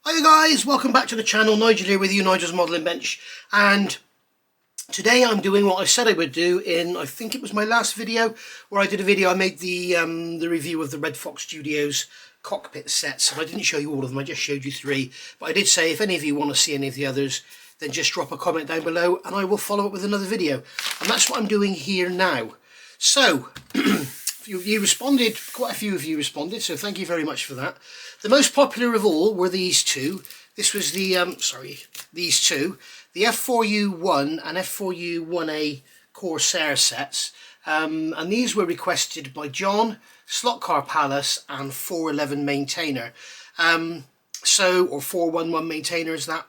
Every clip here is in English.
Hi guys, welcome back to the channel. Nigel here with you, Nigel's Modelling Bench, and today I'm doing what I said I would do in, I think it was my last video, where I did a video. I made the review of the Red Fox Studios cockpit sets, and I didn't show you all of them, I just showed you 3, but I did say if any of you want to see any of the others, then just drop a comment down below and I will follow up with another video, and that's what I'm doing here now. So you responded, quite a few of you responded, so thank you very much for that. The most popular of all were these two. This was the, these two, the F4U1 and F4U1A Corsair sets. And these were requested by John, Slot Car Palace and 411 Maintainer. Or 411 Maintainer is that.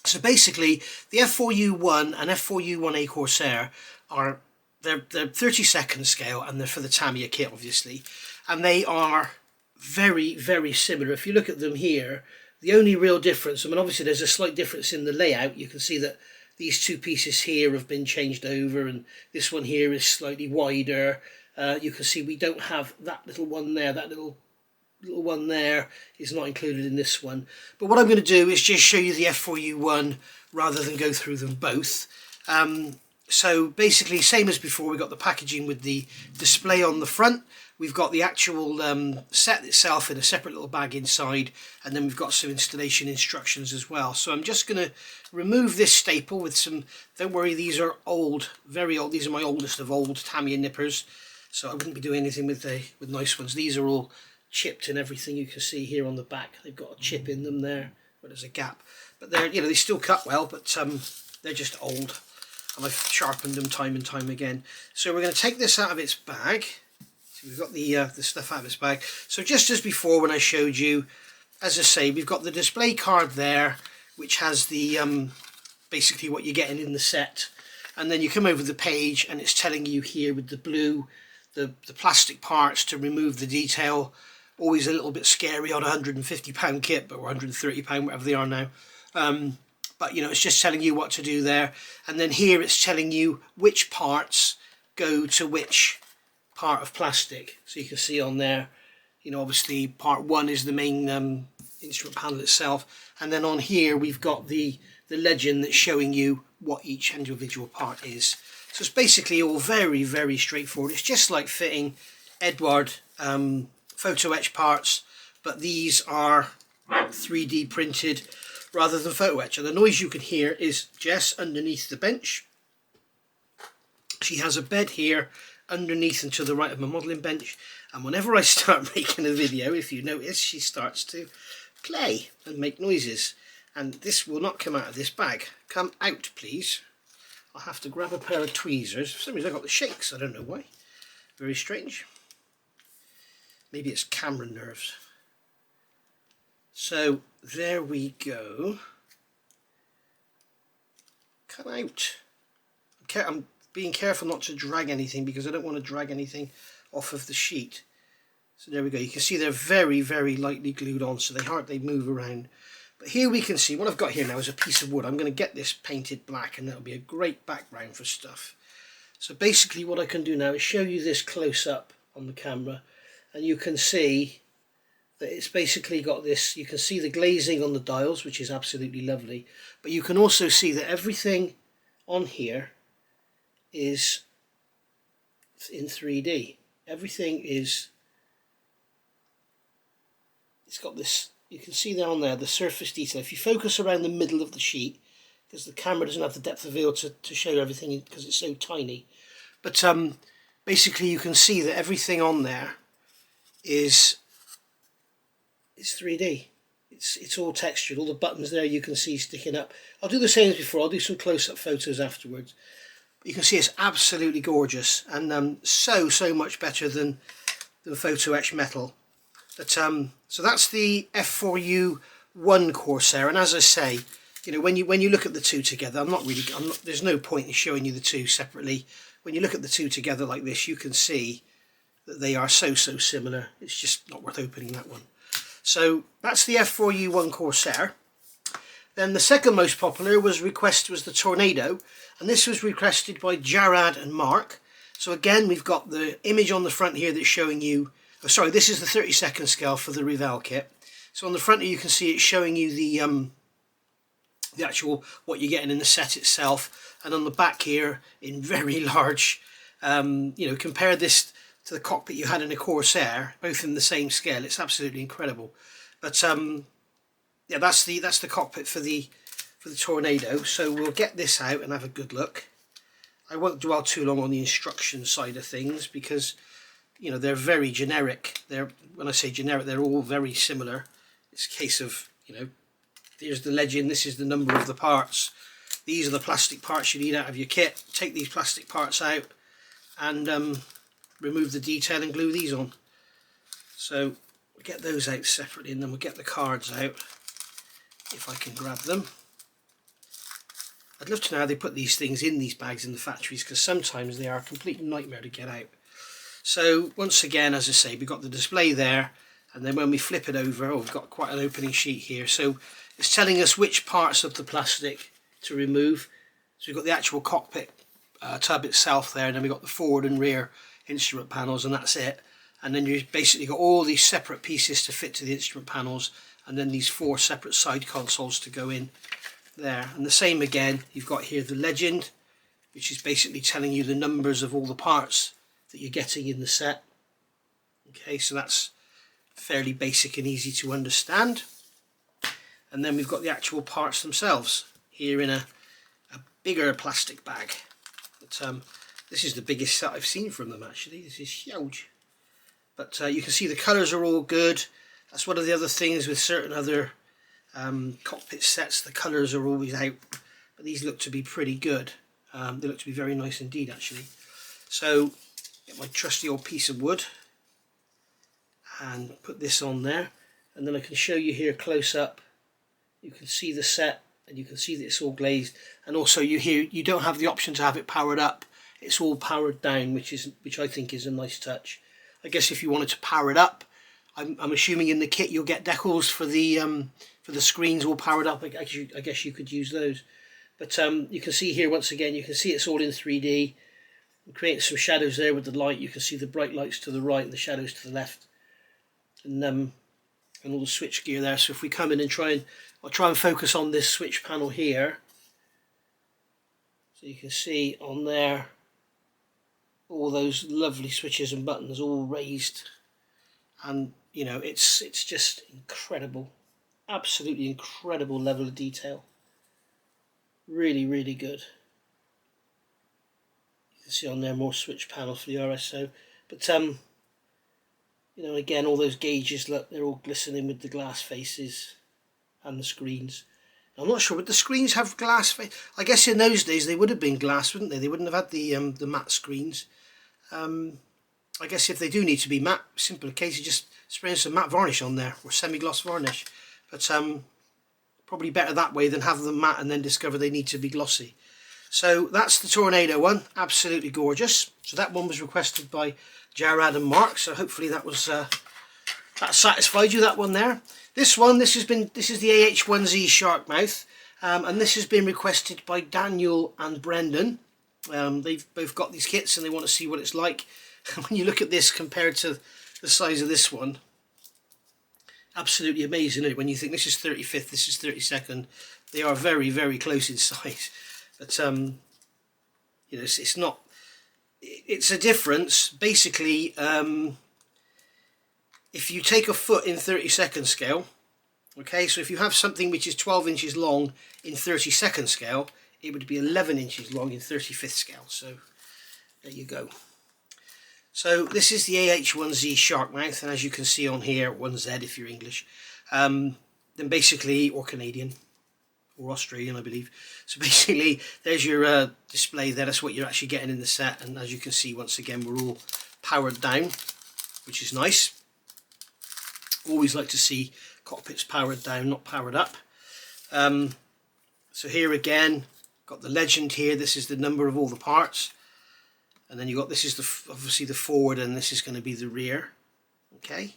So basically, the F4U1 and F4U1A Corsair are, they're 32nd scale, and they're for the Tamiya kit, obviously. And they are very, very similar. If you look at them here, the only real difference, I mean, obviously there's a slight difference in the layout. You can see that these two pieces here have been changed over, and this one here is slightly wider. You can see we don't have that little one there. That little one there is not included in this one. But what I'm going to do is just show you the F4U1 rather than go through them both. So basically, same as before, we've got the packaging with the display on the front. We've got the actual set itself in a separate little bag inside, and then we've got some installation instructions as well. So I'm just going to remove this staple with some, don't worry, these are old, very old, these are my oldest of old Tamiya nippers, so I wouldn't be doing anything with nice ones. These are all chipped and everything. You can see here on the back, they've got a chip in them there, but there's a gap. But they're, you know, they still cut well, but they're just old, and I've sharpened them time and time again. So we're going to take this out of its bag. So we've got the stuff out of its bag. So just as before when I showed you, as I say, we've got the display card there, which has the basically what you're getting in the set. And then you come over the page and it's telling you here with the blue, the plastic parts to remove the detail. Always a little bit scary on a £150 kit, but or £130, whatever they are now. But you know, it's just telling you what to do there, and then here it's telling you which parts go to which part of plastic. So you can see on there, you know, obviously part 1 is the main instrument panel itself, and then on here we've got the legend that's showing you what each individual part is. So it's basically all very, very straightforward. It's just like fitting Edward photo etch parts, but these are 3D printed rather than photo etch. And the noise you can hear is Jess underneath the bench. She has a bed here underneath and to the right of my modelling bench, and whenever I start making a video, if you notice, she starts to play and make noises, and this will not come out of this bag. Come out, please. I'll have to grab a pair of tweezers. For some reason I got the shakes, I don't know why. Very strange. Maybe it's camera nerves. So there we go. Come out. I'm being careful not to drag anything because I don't want to drag anything off of the sheet. So there we go. You can see they're very, very lightly glued on, so they hardly move around. But here we can see what I've got here now is a piece of wood. I'm going to get this painted black, and that'll be a great background for stuff. So basically what I can do now is show you this close up on the camera, and you can see that it's basically got this, you can see the glazing on the dials, which is absolutely lovely, but you can also see that everything on here is in 3D. Everything is, it's got this, you can see there on there the surface detail. If you focus around the middle of the sheet, because the camera doesn't have the depth of field to show everything because it's so tiny, but basically you can see that everything on there is 3D. It's all textured. All the buttons there you can see sticking up. I'll do the same as before. I'll do some close-up photos afterwards. But you can see it's absolutely gorgeous, and so much better than photo etch metal. But so that's the F4U1 Corsair, and as I say, you know, when you look at the two together, there's no point in showing you the two separately. When you look at the two together like this, you can see that they are so similar. It's just not worth opening that one. So that's the F4U1 Corsair. Then the second most popular was the Tornado, and this was requested by Jarad and Mark. So again, we've got the image on the front here that's showing you, oh, sorry, this is the 32nd scale for the Revell kit. So on the front here you can see it's showing you the actual what you're getting in the set itself, and on the back here in very large, you know, compare this to the cockpit you had in a Corsair, both in the same scale. It's absolutely incredible. But yeah, that's the cockpit for the Tornado. So we'll get this out and have a good look. I won't dwell too long on the instruction side of things because, you know, they're very generic. When I say generic, they're all very similar. It's a case of, you know, here's the legend, this is the number of the parts, these are the plastic parts you need out of your kit. Take these plastic parts out and remove the detail and glue these on. So we'll get those out separately, and then we'll get the cards out if I can grab them. I'd love to know how they put these things in these bags in the factories, because sometimes they are a complete nightmare to get out. So once again, as I say, we've got the display there, and then when we flip it over, we've got quite an opening sheet here. So it's telling us which parts of the plastic to remove. So we've got the actual cockpit tub itself there, and then we've got the forward and rear instrument panels, and that's it. And then you've basically got all these separate pieces to fit to the instrument panels, and then these 4 separate side consoles to go in there. And the same again, you've got here the legend, which is basically telling you the numbers of all the parts that you're getting in the set. Okay, so that's fairly basic and easy to understand. And then we've got the actual parts themselves here in a bigger plastic bag. But this is the biggest set I've seen from them actually. This is huge. But you can see the colours are all good. That's one of the other things with certain other cockpit sets, the colours are always out, but these look to be pretty good. They look to be very nice indeed actually. So get my trusty old piece of wood and put this on there, and then I can show you here close up. You can see the set, and you can see that it's all glazed, and also you don't have the option to have it powered up. It's all powered down, which I think is a nice touch. I guess if you wanted to power it up, I'm assuming in the kit you'll get decals for the screens all powered up. I guess you could use those. But you can see here once again, you can see it's all in 3D. I'm creating some shadows there with the light. You can see the bright lights to the right and the shadows to the left, and all the switch gear there. So if we come in and I'll try and focus on this switch panel here. So you can see on there all those lovely switches and buttons all raised, and you know, it's just incredible, absolutely incredible level of detail. Really, really good. You can see on there more switch panel for the RSO, but you know, again, all those gauges, look, they're all glistening with the glass faces and the screens. I'm not sure, would the screens have glass face? I guess in those days they would have been glass, wouldn't they? They wouldn't have had the matte screens. I guess if they do need to be matte, simple case of just spraying some matte varnish on there, or semi-gloss varnish. But probably better that way than have them matte and then discover they need to be glossy. So that's the Tornado one, absolutely gorgeous. So that one was requested by Jarrad and Mark, so hopefully that was that satisfied you, that one there. This is the AH1Z Shark mouth, and this has been requested by Daniel and Brendan. They've both got these kits and they want to see what it's like. When you look at this compared to the size of this one, absolutely amazing, isn't it? When you think this is 35th, this is 32nd, they are very, very close in size. But you know, it's not. It's a difference. Basically, if you take a foot in 32nd scale, okay, so if you have something which is 12 inches long in 32nd scale, it would be 11 inches long in 35th scale. So there you go. So this is the AH1Z Shark mouth, and as you can see on here, 1Z if you're English, then basically, or Canadian, or Australian I believe. So basically there's your display there, that's what you're actually getting in the set, and as you can see once again we're all powered down, which is nice. Always like to see cockpits powered down, not powered up. So here again, got the legend here, this is the number of all the parts. And then you got, this is obviously the forward, and this is going to be the rear. Okay.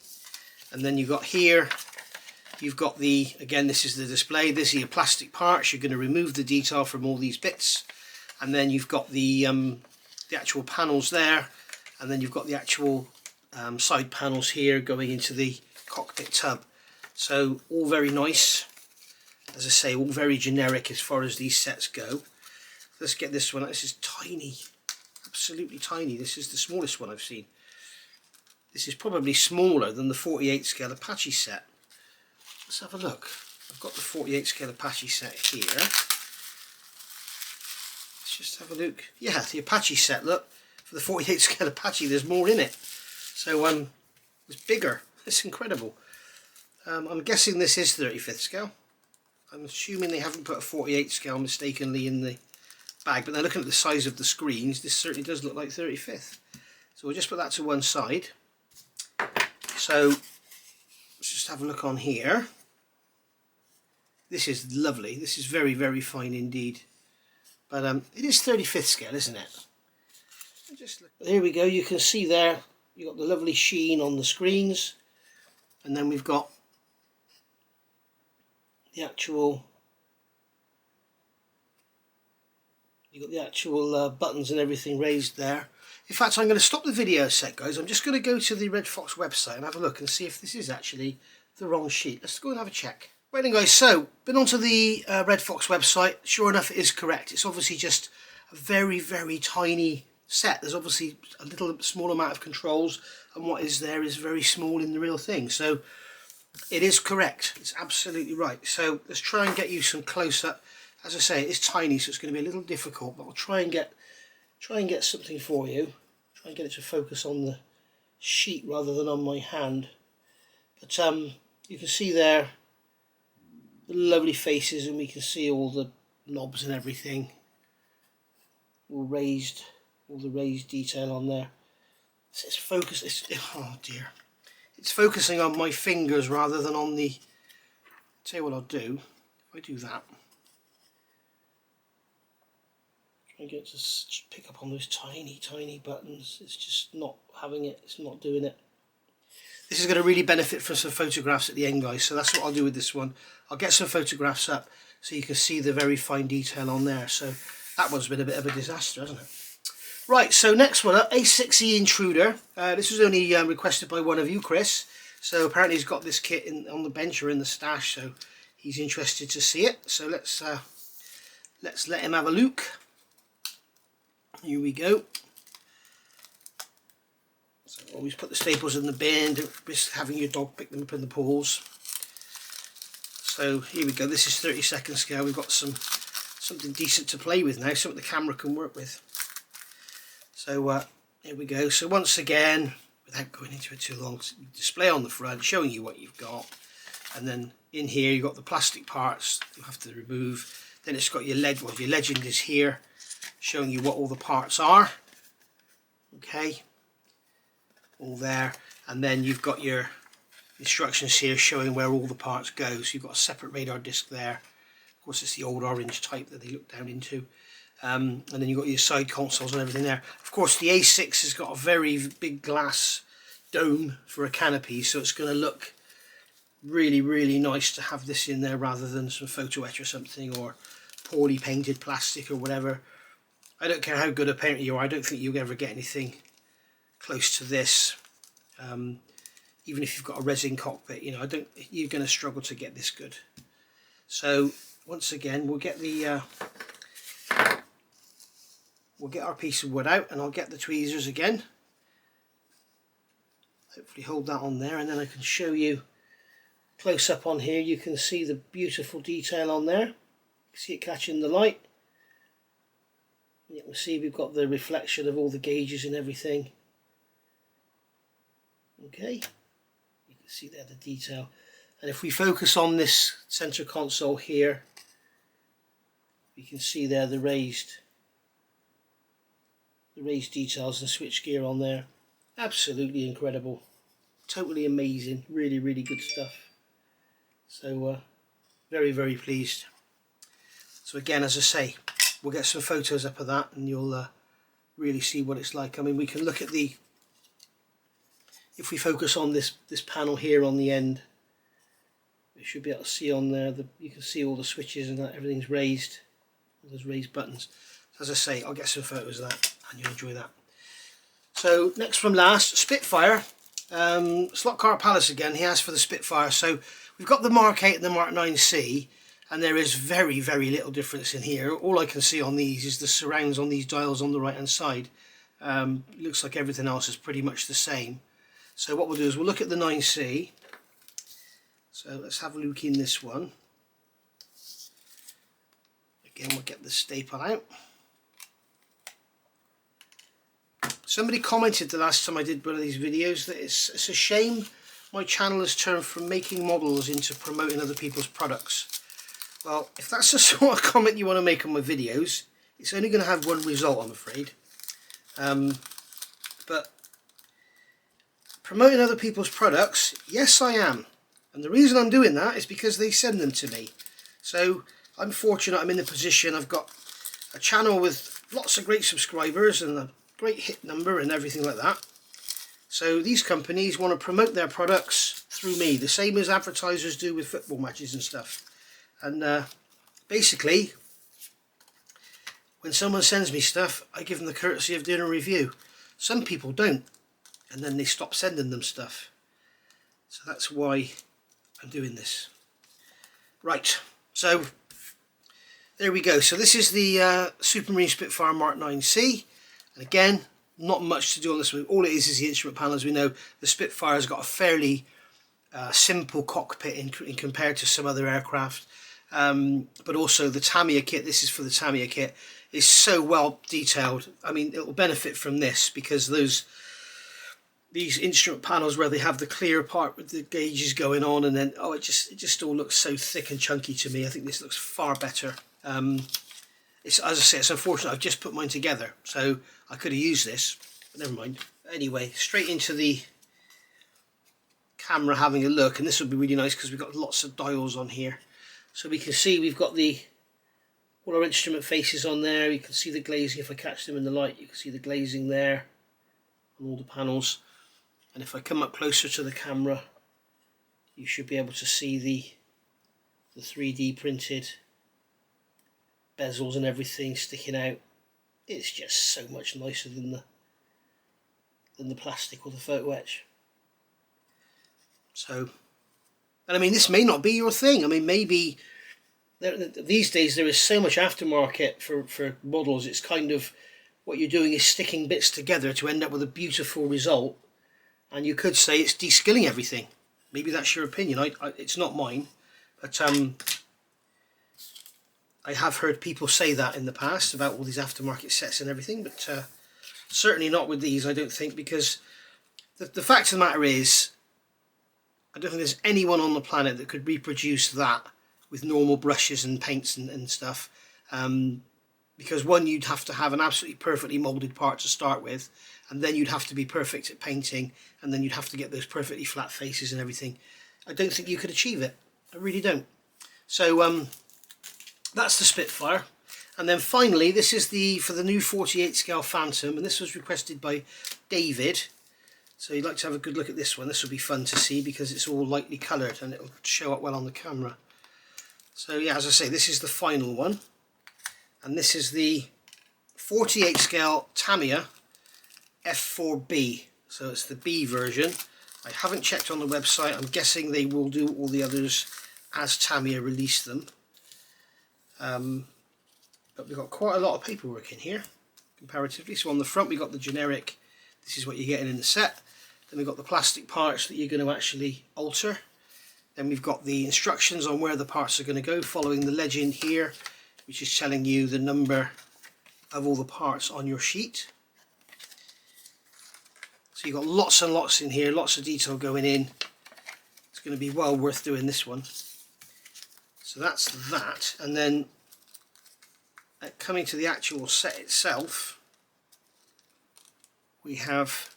And then you've got here, you've got the, again, this is the display, this is your plastic parts. You're going to remove the detail from all these bits. And then you've got the actual panels there. And then you've got the actual side panels here going into the cockpit tub. So all very nice. As I say, all very generic as far as these sets go. Let's get this one. This is tiny, absolutely tiny. This is the smallest one I've seen. This is probably smaller than the 48 scale Apache set. Let's have a look. I've got the 48 scale Apache set here. Let's just have a look. Yeah, the Apache set, look. For the 48 scale Apache, there's more in it. So it's bigger. It's incredible. I'm guessing this is 35th scale. I'm assuming they haven't put a 48 scale mistakenly in the bag, but now looking at the size of the screens, this certainly does look like 35th. So we'll just put that to one side. So let's just have a look on here. This is lovely. This is very, very fine indeed. But it is 35th scale, isn't it? Just look. Here we go. You can see there, you've got the lovely sheen on the screens. And then we've got the actual, buttons and everything raised there. In fact, I'm going to stop the video a sec, guys. I'm just going to go to the Red Fox website and have a look and see if this is actually the wrong sheet. Let's go and have a check. Right then, guys, so been onto the Red Fox website. Sure enough, it is correct. It's obviously just a very, very tiny set. There's obviously a little small amount of controls, and what is there is very small in the real thing. So it is correct. It's absolutely right. So let's try and get you some close-up. As I say, it is tiny, so it's going to be a little difficult, but I'll try and get something for you. Try and get it to focus on the sheet rather than on my hand. But you can see there the lovely faces, and we can see all the knobs and everything. All the raised detail on there. So it's focused. Oh dear. It's focusing on my fingers rather than on the. Tell you what I'll do. If I do that. Try and get to pick up on those tiny, tiny buttons. It's just not having it. It's not doing it. This is going to really benefit from some photographs at the end, guys. So that's what I'll do with this one. I'll get some photographs up so you can see the very fine detail on there. So that one's been a bit of a disaster, hasn't it? Right, so next one up, A6E Intruder. This was only requested by one of you, Chris. So apparently he's got this kit on the bench or in the stash, so he's interested to see it. So let's let him have a look. Here we go. So always put the staples in the bin, don't risk having your dog pick them up in the pools. So here we go, this is 32nd scale. We've got something decent to play with now, something the camera can work with. So here we go. So once again, without going into it too long, display on the front, showing you what you've got. And then in here you've got the plastic parts you have to remove. Then it's got your your legend is here, showing you what all the parts are. Okay, all there. And then you've got your instructions here showing where all the parts go. So you've got a separate radar disc there. Of course, it's the old orange type that they look down into. And then you've got your side consoles and everything there. Of course, the A6 has got a very big glass dome for a canopy, so it's going to look really, really nice to have this in there rather than some photo etch or something, or poorly painted plastic or whatever. I don't care how good a painter you are, I don't think you'll ever get anything close to this. Even if you've got a resin cockpit, you know, you're going to struggle to get this good. So once again, we'll get our piece of wood out, and I'll get the tweezers again. Hopefully hold that on there, and then I can show you close up on here. You can see the beautiful detail on there. You can see it catching the light. You can see we've got the reflection of all the gauges and everything. Okay, you can see there the detail. And if we focus on this center console here, you can see there the raised details and switch gear on there. Absolutely incredible, totally amazing, really, really good stuff. So very, very pleased. So again, as I say, we'll get some photos up of that, and you'll really see what it's like. I mean, we can look at if we focus on this panel here on the end, we should be able to see on there, you can see all the switches and that, everything's raised, all those raised buttons. So as I say, I'll get some photos of that and you'll enjoy that. So next from last, Spitfire. Slot Car Palace again, he asked for the Spitfire. So we've got the Mark 8 and the Mark 9C, and there is very, very little difference in here. All I can see on these is the surrounds on these dials on the right hand side. Looks like everything else is pretty much the same. So what we'll do is we'll look at the 9C. So let's have a look in this one. Again, we'll get the staple out. Somebody commented the last time I did one of these videos that it's a shame my channel has turned from making models into promoting other people's products. Well, if that's the sort of comment you want to make on my videos, it's only going to have one result, I'm afraid. But promoting other people's products, yes I am. And the reason I'm doing that is because they send them to me. So I'm fortunate I'm in the position, I've got a channel with lots of great subscribers and a great hit number and everything like that. So these companies want to promote their products through me, the same as advertisers do with football matches and stuff. And basically, when someone sends me stuff, I give them the courtesy of doing a review. Some people don't, and then they stop sending them stuff. So that's why I'm doing this. Right, so there we go. So this is the Supermarine Spitfire Mark 9C. And again, not much to do on this one. All it is the instrument panel. As we know, the Spitfire's got a fairly simple cockpit in compared to some other aircraft. But also the Tamiya kit, this is for the Tamiya kit, is so well detailed. I mean, it will benefit from this because these instrument panels where they have the clear part with the gauges going on, and then it just all looks so thick and chunky to me. I think this looks far better. It's, as I say, it's unfortunate I've just put mine together, so I could have used this, but never mind. Anyway, straight into the camera having a look, and this would be really nice because we've got lots of dials on here. So we can see we've got all our instrument faces on there. You can see the glazing. If I catch them in the light, you can see the glazing there on all the panels. And if I come up closer to the camera, you should be able to see the 3D printed bezels and everything sticking out. It's just so much nicer than the plastic or the photo etch. So, and I mean, this may not be your thing. I mean, maybe these days there is so much aftermarket for models. It's kind of what you're doing is sticking bits together to end up with a beautiful result. And you could say it's de-skilling everything. Maybe that's your opinion. It's not mine. But I have heard people say that in the past about all these aftermarket sets and everything. But certainly not with these, I don't think. Because the fact of the matter is, I don't think there's anyone on the planet that could reproduce that with normal brushes and paints and stuff. Because one, you'd have to have an absolutely perfectly moulded part to start with, and then you'd have to be perfect at painting, and then you'd have to get those perfectly flat faces and everything. I don't think you could achieve it. I really don't. So that's the Spitfire. And then finally, this is for the new 48 scale Phantom, and this was requested by David. So you'd like to have a good look at this one. This will be fun to see because it's all lightly coloured and it'll show up well on the camera. So yeah, as I say, this is the final one. And this is the 48 scale Tamiya F4B. So it's the B version. I haven't checked on the website. I'm guessing they will do all the others as Tamiya release them. But we've got quite a lot of paperwork in here, comparatively. So on the front we've got the generic, this is what you're getting in the set. Then we've got the plastic parts that you're going to actually alter. Then we've got the instructions on where the parts are going to go, following the legend here, which is telling you the number of all the parts on your sheet. So you've got lots and lots in here, lots of detail going in. It's going to be well worth doing this one. So that's that. And then coming to the actual set itself, we have,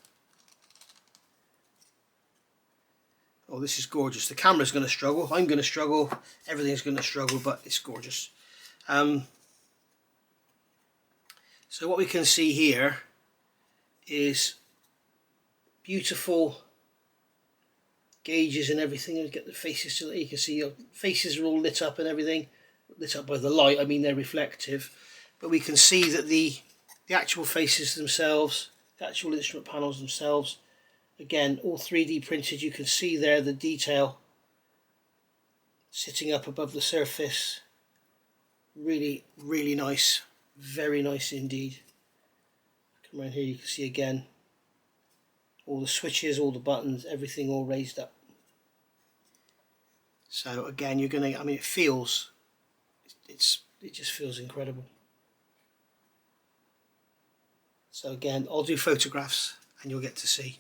oh, this is gorgeous. The camera's going to struggle, I'm going to struggle, everything's going to struggle, but it's gorgeous. So what we can see here is beautiful gauges and everything. And get the faces so that you can see your faces are all lit up and everything. Lit up by the light, I mean they're reflective. But we can see that the actual faces themselves, the actual instrument panels themselves, again all 3D printed. You can see there the detail sitting up above the surface. Really, really nice. Very nice indeed. Come around here, you can see again all the switches, all the buttons, everything all raised up. So again, you're gonna, I mean, it feels, it just feels incredible. So again, I'll do photographs and you'll get to see.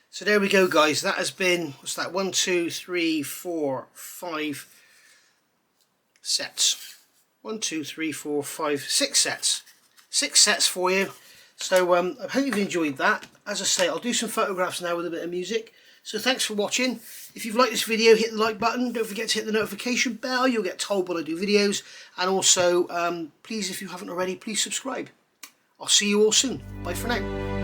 So there we go, guys. That has been, what's that, 1, 2, 3, 4, 5 sets. 1, 2, 3, 4, 5, 6 sets. 6 sets for you. So I hope you've enjoyed that. As I say, I'll do some photographs now with a bit of music. So thanks for watching. If you've liked this video, hit the like button. Don't forget to hit the notification bell. You'll get told when I do videos. And also, please, if you haven't already, please subscribe. I'll see you all soon. Bye for now.